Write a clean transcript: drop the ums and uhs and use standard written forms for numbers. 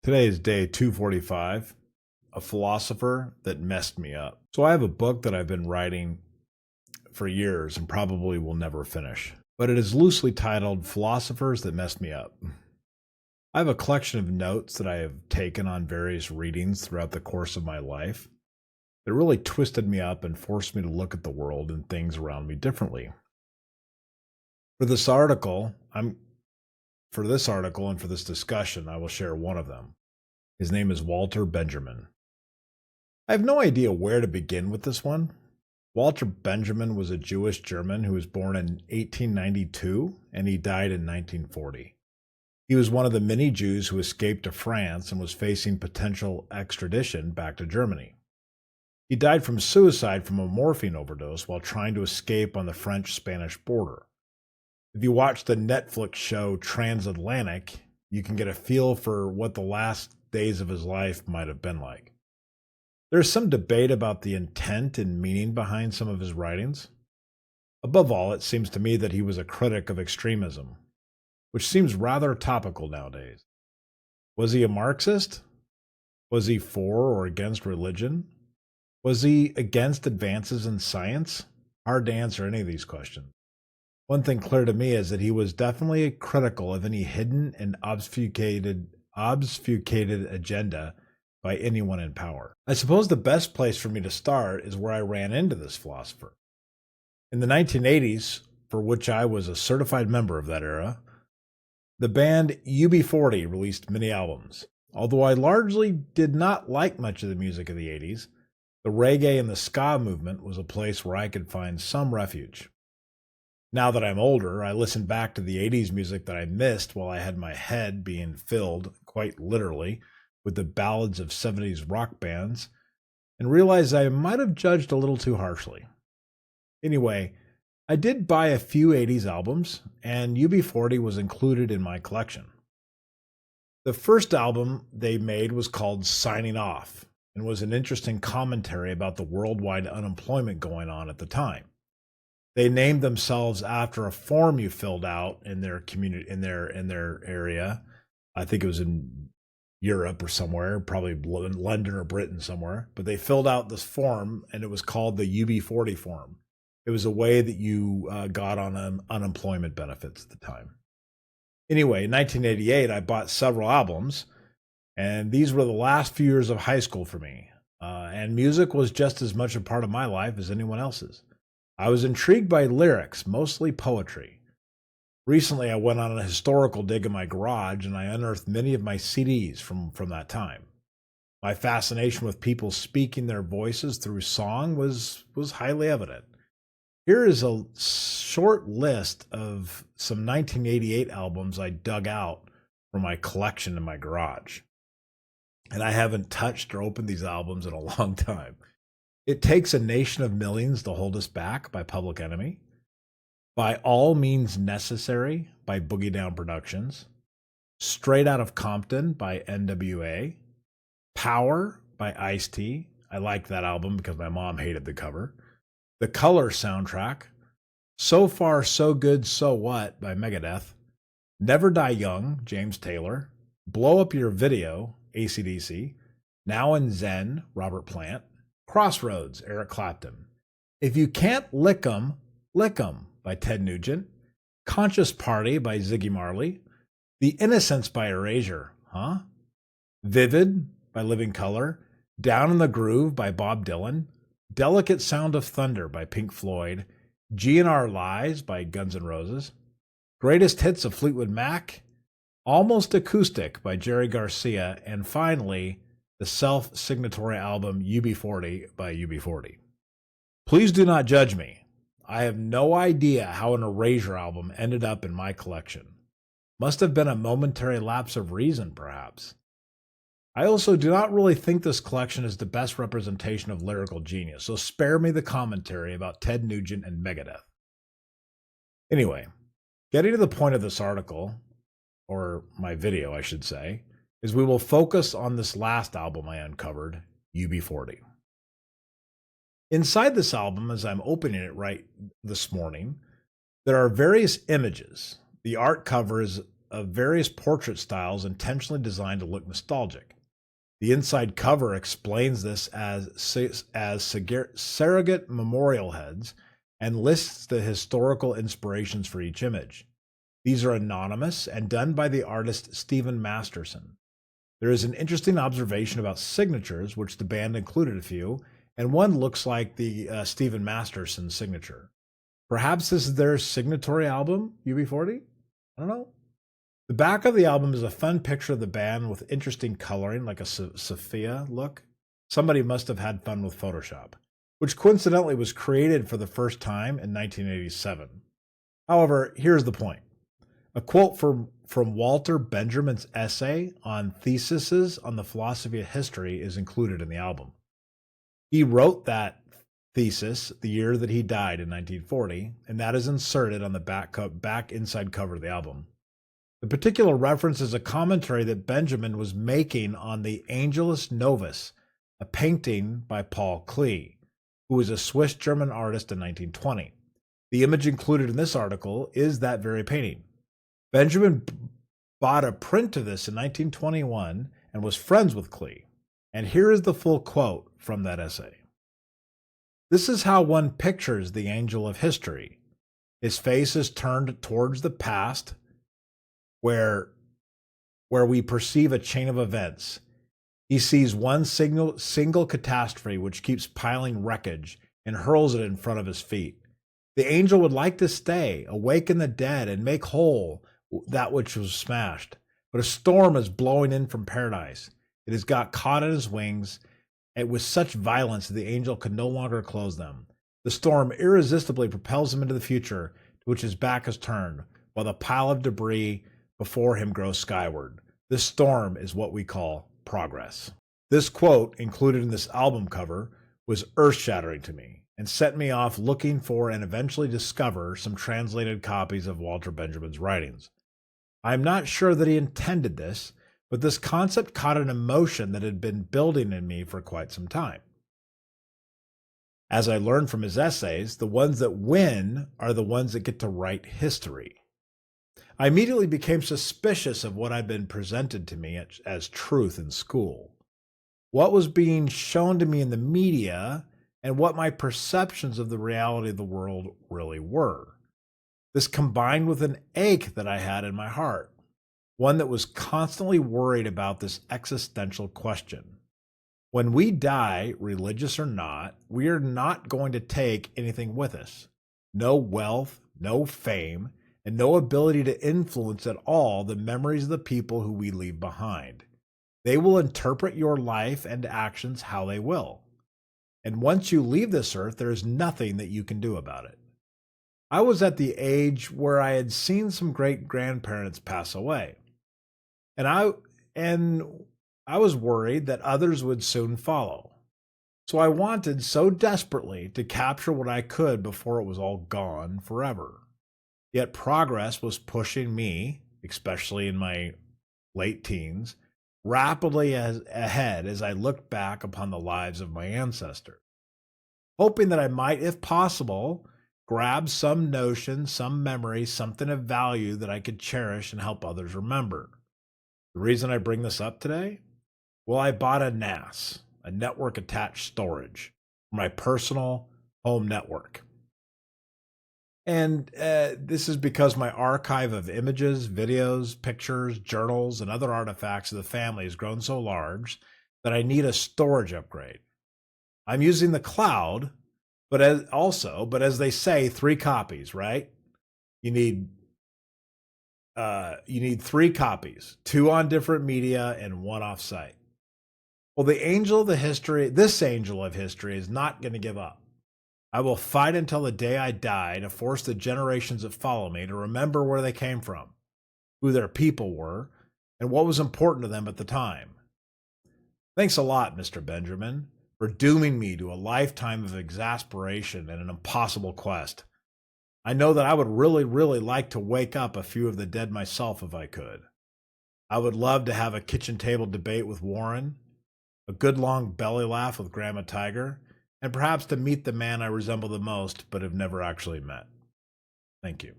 Today is day 245, A Philosopher That Messed Me Up. So I have a book that I've been writing for years and probably will never finish, but it is loosely titled Philosophers That Messed Me Up. I have a collection of notes that I have taken on various readings throughout the course of my life that really twisted me up and forced me to look at the world and things around me differently. For this article, and for this discussion, I will share one of them. His name is Walter Benjamin. I have no idea where to begin with this one. Walter Benjamin was a Jewish German who was born in 1892 and he died in 1940. He was one of the many Jews who escaped to France and was facing potential extradition back to Germany. He died from suicide from a morphine overdose while trying to escape on the French-Spanish border. If you watch the Netflix show Transatlantic, you can get a feel for what the last days of his life might have been like. There's some debate about the intent and meaning behind some of his writings. Above all, it seems to me that he was a critic of extremism, which seems rather topical nowadays. Was he a Marxist? Was he for or against religion? Was he against advances in science? Hard to answer any of these questions. One thing clear to me is that he was definitely critical of any hidden and obfuscated agenda by anyone in power. I suppose the best place for me to start is where I ran into this philosopher. In the 1980s, for which I was a certified member of that era, the band UB40 released many albums. Although I largely did not like much of the music of the 80s, the reggae and the ska movement was a place where I could find some refuge. Now that I'm older, I listen back to the 80s music that I missed while I had my head being filled, quite literally, with the ballads of 70s rock bands, and realize I might have judged a little too harshly. Anyway, I did buy a few 80s albums, and UB40 was included in my collection. The first album they made was called Signing Off, and was an interesting commentary about the worldwide unemployment going on at the time. They named themselves after a form you filled out in their community, in their area. I think it was in Europe or somewhere, probably London or Britain somewhere. But they filled out this form, and it was called the UB40 form. It was a way that you got on unemployment benefits at the time. Anyway, in 1988, I bought several albums, and these were the last few years of high school for me. And music was just as much a part of my life as anyone else's. I was intrigued by lyrics, mostly poetry. Recently, I went on a historical dig in my garage, and I unearthed many of my CDs from that time. My fascination with people speaking their voices through song was highly evident. Here is a short list of some 1988 albums I dug out from my collection in my garage. And I haven't touched or opened these albums in a long time. It Takes a Nation of Millions to Hold Us Back by Public Enemy. By All Means Necessary by Boogie Down Productions. Straight Out of Compton by NWA. Power by Ice-T. I liked that album because my mom hated the cover. The Color soundtrack. So Far, So Good, So What by Megadeth. Never Die Young, James Taylor. Blow Up Your Video, AC/DC. Now and Zen, Robert Plant. Crossroads, Eric Clapton. If You Can't Lick 'Em, Lick 'Em by Ted Nugent. Conscious Party by Ziggy Marley. The Innocents by Erasure, huh? Vivid by Living Colour. Down in the Groove by Bob Dylan. Delicate Sound of Thunder by Pink Floyd. GNR Lies by Guns N' Roses. Greatest Hits of Fleetwood Mac. Almost Acoustic by Jerry Garcia. And finally, the self-signatory album UB40 by UB40. Please do not judge me. I have no idea how an Erasure album ended up in my collection. Must have been a momentary lapse of reason, perhaps. I also do not really think this collection is the best representation of lyrical genius, so spare me the commentary about Ted Nugent and Megadeth. Anyway, getting to the point of this article, or my video, I should say, is we will focus on this last album I uncovered, UB40. Inside this album, as I'm opening it right this morning, there are various images. The art cover is of various portrait styles intentionally designed to look nostalgic. The inside cover explains this as surrogate memorial heads and lists the historical inspirations for each image. These are anonymous and done by the artist Stephen Masterson. There is an interesting observation about signatures, which the band included a few, and one looks like the Stephen Masterson signature. Perhaps this is their signatory album, UB40? I don't know. The back of the album is a fun picture of the band with interesting coloring, like a Sophia look. Somebody must have had fun with Photoshop, which coincidentally was created for the first time in 1987. However, here's the point. A quote from Walter Benjamin's essay on theses on the philosophy of history is included in the album. He wrote that thesis the year that he died in 1940, and that is inserted on the back inside cover of the album. The particular reference is a commentary that Benjamin was making on the Angelus Novus, a painting by Paul Klee, who was a Swiss-German artist in 1920. The image included in this article is that very painting. Benjamin bought a print of this in 1921 and was friends with Klee. And here is the full quote from that essay. This is how one pictures the angel of history. His face is turned towards the past, where we perceive a chain of events. He sees one single catastrophe which keeps piling wreckage and hurls it in front of his feet. The angel would like to stay, awaken the dead, and make whole that which was smashed. But a storm is blowing in from paradise. It has got caught in his wings, and with such violence that the angel could no longer close them. The storm irresistibly propels him into the future, to which his back is turned, while the pile of debris before him grows skyward. This storm is what we call progress. This quote, included in this album cover, was earth-shattering to me, and set me off looking for and eventually discover some translated copies of Walter Benjamin's writings. I am not sure that he intended this, but this concept caught an emotion that had been building in me for quite some time. As I learned from his essays, the ones that win are the ones that get to write history. I immediately became suspicious of what had been presented to me as truth in school, what was being shown to me in the media, and what my perceptions of the reality of the world really were. This combined with an ache that I had in my heart, one that was constantly worried about this existential question. When we die, religious or not, we are not going to take anything with us. No wealth, no fame, and no ability to influence at all the memories of the people who we leave behind. They will interpret your life and actions how they will. And once you leave this earth, there is nothing that you can do about it. I was at the age where I had seen some great-grandparents pass away. And I was worried that others would soon follow. So I wanted so desperately to capture what I could before it was all gone forever. Yet progress was pushing me, especially in my late teens, rapidly ahead as I looked back upon the lives of my ancestors, hoping that I might, if possible, grab some notion, some memory, something of value that I could cherish and help others remember. The reason I bring this up today? Well, I bought a NAS, a network attached storage, for my personal home network. And this is because my archive of images, videos, pictures, journals, and other artifacts of the family has grown so large that I need a storage upgrade. I'm using the cloud, but as they say, 3 copies, right? You need 3 copies, 2 on different media and 1 off-site. Well, this angel of history is not going to give up. I will fight until the day I die to force the generations that follow me to remember where they came from, who their people were, and what was important to them at the time. Thanks a lot, Mr. Benjamin, for dooming me to a lifetime of exasperation and an impossible quest. I know that I would really, really like to wake up a few of the dead myself if I could. I would love to have a kitchen table debate with Warren, a good long belly laugh with Grandma Tiger, and perhaps to meet the man I resemble the most but have never actually met. Thank you.